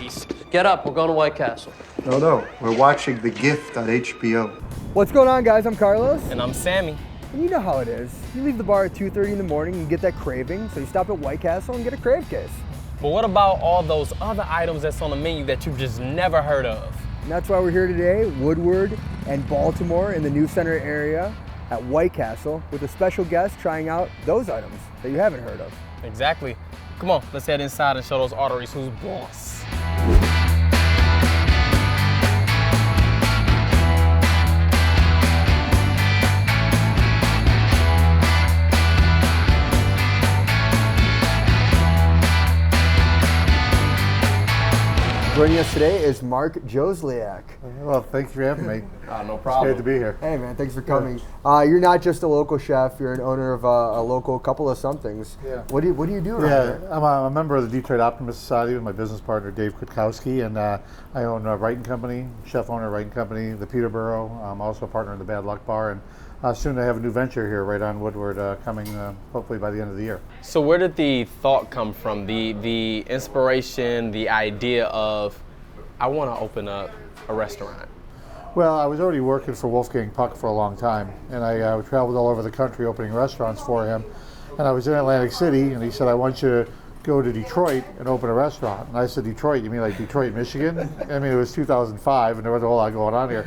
masterpiece. Get up, we're going to White Castle. No, we're watching The Gift on HBO. What's going on, guys? I'm Carlos. And I'm Sammy. And you know how it is. You leave the bar at 2:30 in the morning and get that craving, so you stop at White Castle and get a crave case. But what about all those other items that's on the menu that you've just never heard of? And that's why we're here today, Woodward and Baltimore in the New Center area at White Castle with a special guest trying out those items that you haven't heard of. Exactly. Come on, let's head inside and show those arteries who's boss. Joining us today is Marc Djozlija. Well, thank you for having me. No It's problem. great to be here. Hey man, thanks for coming. You're not just a local chef, you're an owner of a local couple of somethings. Yeah. What do you do around here? I'm a member of the Detroit Optimist Society with my business partner Dave Kutkowski, and I own Wright and Company, chef owner of Wright and Company, the Peterboro. I'm also a partner in the Bad Luck Bar, and soon to have a new venture here right on Woodward coming hopefully by the end of the year. So where did the thought come from? The inspiration, the idea of, I want to open up a restaurant? Well, I was already working for Wolfgang Puck for a long time, and I traveled all over the country opening restaurants for him. And I was in Atlantic City, and he said, I want you to go to Detroit and open a restaurant. And I said, Detroit? You mean like Detroit, Michigan? I mean, it was 2005, and there was a whole lot going on here.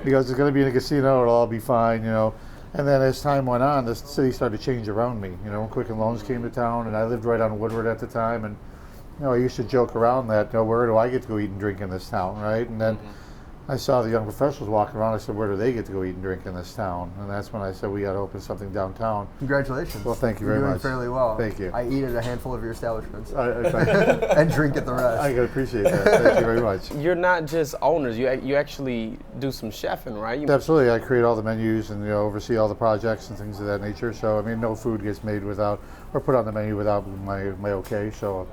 He goes, it's going to be in a casino, it'll all be fine, you know. And then as time went on, the city started to change around me. You know, Quicken Loans came to town, and I lived right on Woodward at the time. And you know, I used to joke around that, you know, where do I get to go eat and drink in this town, right? And then I saw the young professionals walking around. I said, where do they get to go eat and drink in this town? And that's when I said, we got to open something downtown. Congratulations. Well, thank you very You're much. doing fairly well. Thank you. I eat at a handful of your establishments. I And drink at the rest. can appreciate that. Thank you very much. You're not just owners, you actually do some chefing, right? Absolutely. I create all the menus and oversee all the projects and things of that nature. So, I mean, no food gets made without, or put on the menu without my okay. So,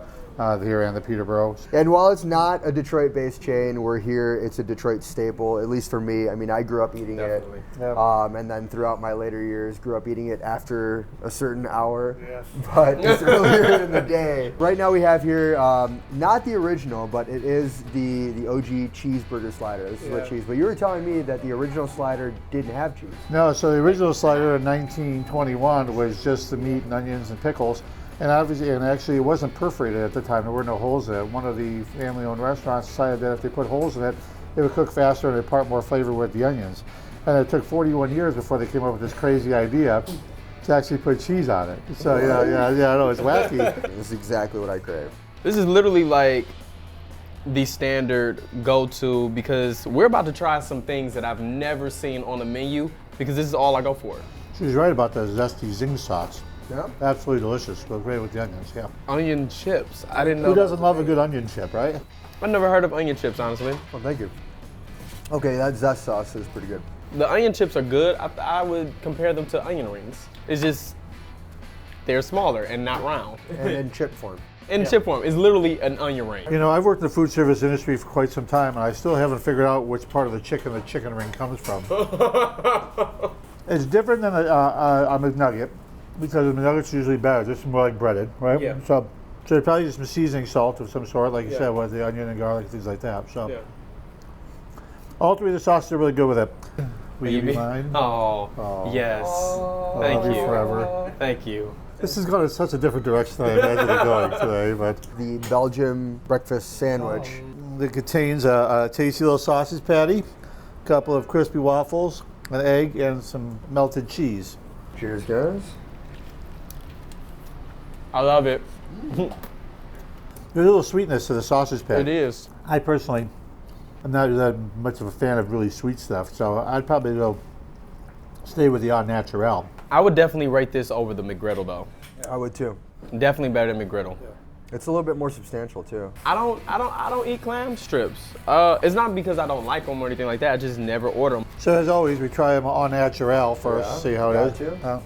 here and the Peterboro. And while it's not a Detroit-based chain, we're here. It's a Detroit staple, at least for me. I mean, I grew up eating Definitely. it, Yep. and then throughout my later years, grew up eating it after a certain hour. Yes. But just earlier in the day. Right now we have here not the original, but it is the OG cheeseburger slider. This is what cheese. But you were telling me that the original slider didn't have cheese. No, so the original slider in 1921 was just the meat and onions and pickles. And obviously, and actually, it wasn't perforated at the time. There were no holes in it. One of the family-owned restaurants decided that if they put holes in it, it would cook faster and impart more flavor with the onions. And it took 41 years before they came up with this crazy idea to actually put cheese on it. So yeah, I know it's wacky. This is exactly what I crave. This is literally like the standard go-to, because we're about to try some things that I've never seen on the menu, because this is all I go for. She's right about the zesty zing sauce. Yeah. Absolutely delicious. Goes great with the onions. Yeah. Onion chips. I didn't know. Who doesn't love a good onion chip, right? I've never heard of onion chips, honestly. Well, thank you. Okay, that zest sauce is pretty good. The onion chips are good. I would compare them to onion rings. It's just, they're smaller and not round. And in chip form. In chip form, it's literally an onion ring. You know, I've worked in the food service industry for quite some time, and I still haven't figured out which part of the chicken ring comes from. It's different than a McNugget, because the McNugget's usually better, just more like breaded, right? Yeah. So probably just some seasoning salt of some sort, like you said, with the onion and garlic, things like that. So all three of the sauces are really good with it. Will you be mine? Oh, yes. Thank Love you you. forever. Thank you. This is going in such a different direction than I imagined it going today, but The Belgian breakfast sandwich. it contains a tasty little sausage patty, a couple of crispy waffles, an egg, and some melted cheese. Cheers, guys. I love it. There's a little sweetness to the sausage patty. It is. I personally am not that much of a fan of really sweet stuff, so I'd probably go stay with the au naturel. I would definitely rate this over the McGriddle though. I would too. Definitely better than McGriddle. It's a little bit more substantial too. I don't eat clam strips. It's not because I don't like them or anything like that. I just never order them. So as always, we try them au naturel first, see how it is. Gotcha.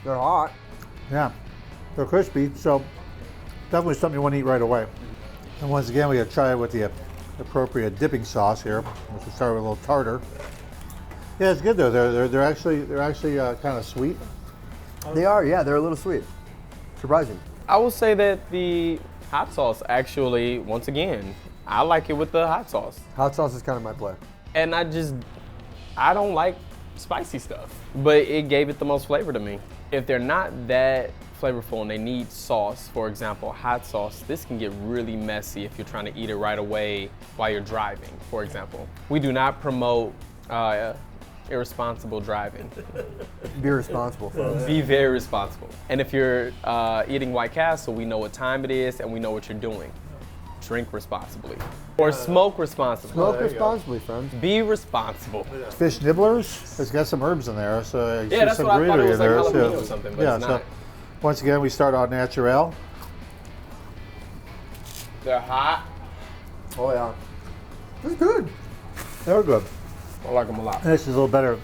They're hot. Yeah, they're crispy, so definitely something you want to eat right away. And once again, we got to try it with the appropriate dipping sauce here. We'll start with a little tartar. Yeah, it's good though. They're actually kind of sweet. They are, yeah. They're a little sweet. Surprising. I will say that the hot sauce actually, once again, I like it with the hot sauce. Hot sauce is kind of my play. And I don't like spicy stuff, but it gave it the most flavor to me. If they're not that flavorful and they need sauce, for example, hot sauce, this can get really messy if you're trying to eat it right away while you're driving, for example. We do not promote irresponsible driving. Be responsible, folks. Be very responsible. And if you're eating White Castle, we know what time it is and we know what you're doing. Drink responsibly. Or smoke responsibly. Smoke responsibly, friends. Be responsible. Fish Nibblers. It's got some herbs in there, so you see that's some what I thought it greenery was in like there. jalapeno or something, but yeah, it's not. so once again, we start on natural. They're hot. Oh yeah. It's good. They're good. I like them a lot. And this is a little better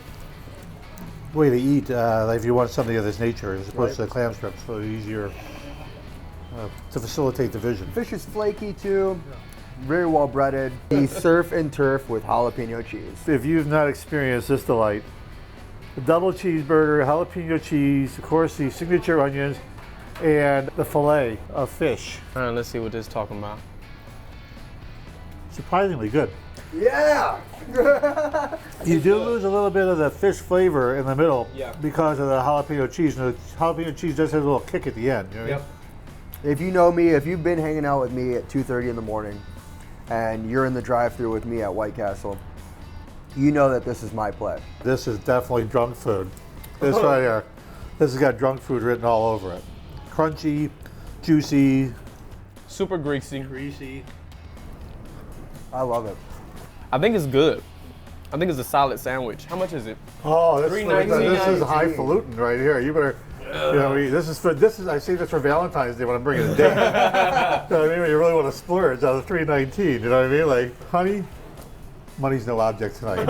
way to eat like if you want something of this nature as opposed to the clam strips, so easier to facilitate the vision. Fish is flaky too. Very well breaded. The surf and turf with jalapeno cheese. If you've not experienced this delight, the double cheeseburger, jalapeno cheese, of course the signature onions, and the fillet of fish. All right, let's see what this is talking about. Surprisingly good. Yeah. You do lose a little bit of the fish flavor in the middle because of the jalapeno cheese. And the jalapeno cheese does have a little kick at the end. You know what I mean? If you know me, if you've been hanging out with me at 2:30 in the morning and you're in the drive-thru with me at White Castle, you know that this is my play. This is definitely drunk food. This right here. This has got drunk food written all over it. Crunchy, juicy, Super greasy. greasy. I love it. I think it's good. I think it's a solid sandwich. How much is it? Oh, this $3.19. is highfalutin right here. You better, you know, this is. I see this for Valentine's Day when I'm bringing a date. You know what I mean? When you really want to splurge on the $3.19. You know what I mean? Like, honey, money's no object tonight.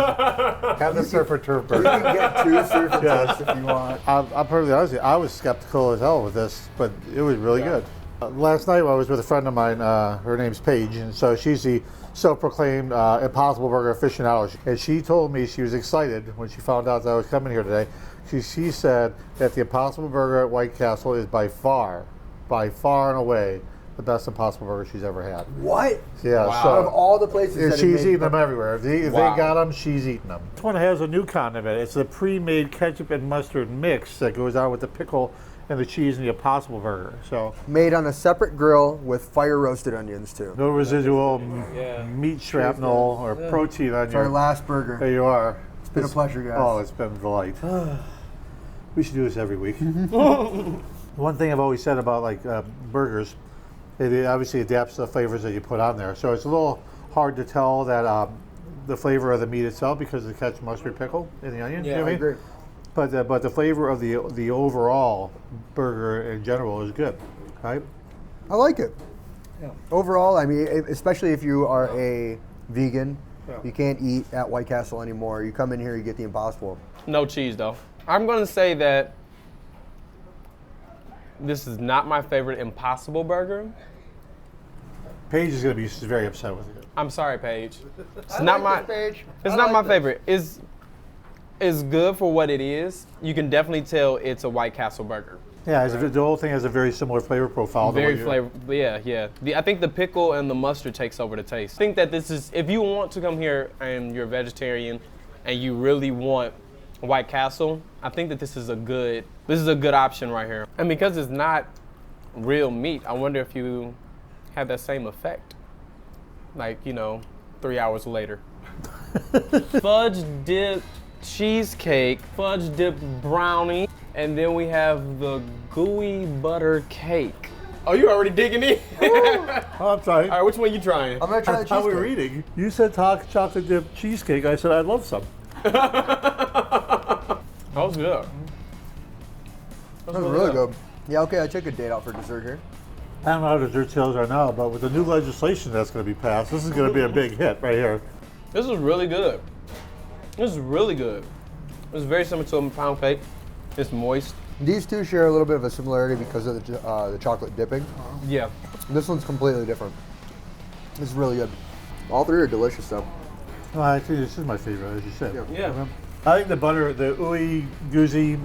Have the surf and turf You burger. can get 2 surf and turfs if you want. I'm perfectly honest with you, I was skeptical as hell with this, but it was really good. Last night I was with a friend of mine, her name's Paige, and so she's the self-proclaimed Impossible Burger aficionado. And she told me she was excited when she found out that I was coming here today. She said that the Impossible Burger at White Castle is by far and away, the best Impossible Burger she's ever had. What? Yeah, Wow. so Out of all the places that she's it eating them everywhere. If they Wow. got them, she's eating them. This one has a new condiment. It's a pre-made ketchup and mustard mix that goes on with the pickle and the cheese and the Impossible Burger. So made on a separate grill with fire roasted onions too. no residual meat shrapnel or protein on It's our your. last burger. There you are. It's been a pleasure, guys. Oh, it's been a delight. We should do this every week. One thing I've always said about like burgers, it obviously adapts to the flavors that you put on there. So it's a little hard to tell that the flavor of the meat itself because of the ketchup, mustard, pickle, and the onion. Yeah, you know what I agree. But the flavor of the overall burger in general is good, right? I like it. Yeah. Overall, I mean, especially if you are a vegan, Yeah. you can't eat at White Castle anymore. You come in here, you get the Impossible. No cheese though. I'm gonna say that this is not my favorite Impossible Burger. Paige is going to be very upset with you. I'm sorry, Paige. It's not my. Page. It's not my favorite. It's good for what it is. You can definitely tell it's a White Castle burger. Yeah, the whole thing has a very similar flavor profile. Very flavorful. Yeah. I think the pickle and the mustard takes over the taste. I think that this is, if you want to come here and you're a vegetarian and you really want White Castle, I think that this is a good option right here. And because it's not real meat, I wonder if you have that same effect. Like, 3 hours later. Fudge dip cheesecake, fudge dip brownie, and then we have the gooey butter cake. Oh, you already digging in? Oh, I'm sorry. All right, which one you trying? I'm gonna try the That's how we were cheesecake. eating. You said chocolate dip cheesecake. I said I'd love some. That was good. That was really good. Yeah, okay, I took a date out for dessert here. I don't know how dessert sales are now, but with the new legislation that's going to be passed, this is going to be a big hit right here. This is really good. This is really good. It's very similar to a pound cake. It's moist. These two share a little bit of a similarity because of the chocolate dipping. Yeah. This one's completely different. It's really good. All three are delicious though. Well, actually, this is my favorite, as you said. Yeah. I think the butter, the ooey gooey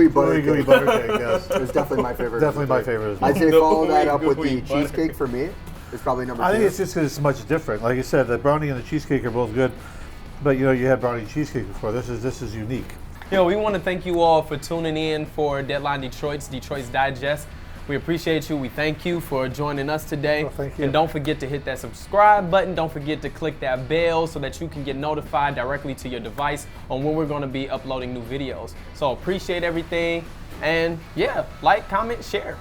butter cake. butter cake, yes. It was definitely my favorite. Definitely my favorite as well. I'd say follow that up with gooey the butter. cheesecake for me. It's probably number 2. I think it's just because it's much different. Like I said, the brownie and the cheesecake are both good, but you know, you had brownie and cheesecake before. This is unique. You know, we want to thank you all for tuning in for Deadline Detroit's Digest. We appreciate you. We thank you for joining us today. Oh, thank you. And don't forget to hit that subscribe button. Don't forget to click that bell so that you can get notified directly to your device on when we're going to be uploading new videos. So appreciate everything. And yeah, like, comment, share.